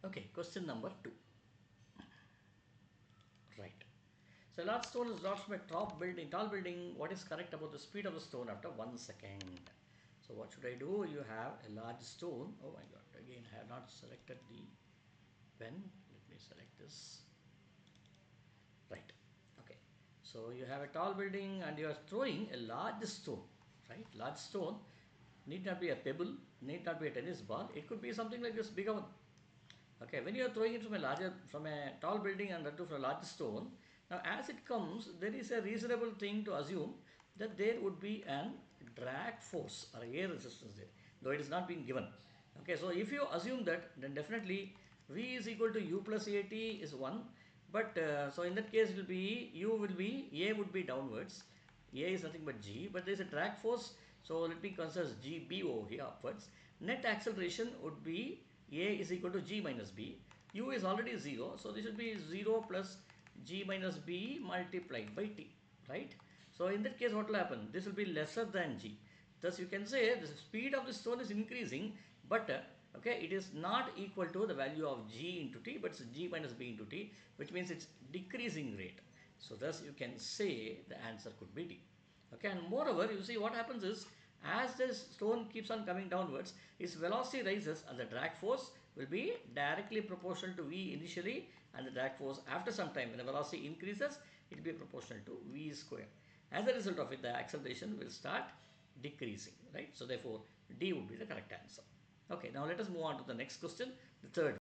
Okay, question number 2. Right. So a large stone is dropped from a tall building. What is correct about the speed of the stone after 1 second? So what should I do? You have a large stone. Oh my god, again I have not selected the pen. Let me select this. Right. Okay. So you have a tall building and you are throwing a large stone. Right. Large stone need not be a pebble, need not be a tennis ball. It could be something like this bigger one. Okay, when you are throwing it from a tall building and that too from a large stone, now as it comes, there is a reasonable thing to assume that there would be an drag force or air resistance there, though it is not being given. Okay, so if you assume that, then definitely V is equal to U plus AT is 1, but so in that case it will be U will be, A would be downwards, A is nothing but G, but there is a drag force, so let me consider GB over here upwards. Net acceleration would be A is equal to G minus B. U is already 0, so this should be 0 plus G minus B multiplied by T, right? So in that case what will happen? This will be lesser than G. Thus you can say the speed of the stone is increasing, but okay, it is not equal to the value of G into T, but it's G minus B into T, which means it's decreasing rate. So thus you can say the answer could be D. Okay, and moreover, you see what happens is, as the stone keeps on coming downwards, its velocity rises and the drag force will be directly proportional to V initially, and the drag force after some time when the velocity increases, it will be proportional to V square. As a result of it, the acceleration will start decreasing, right? So therefore, D would be the correct answer. Okay, now let us move on to the next question, the third.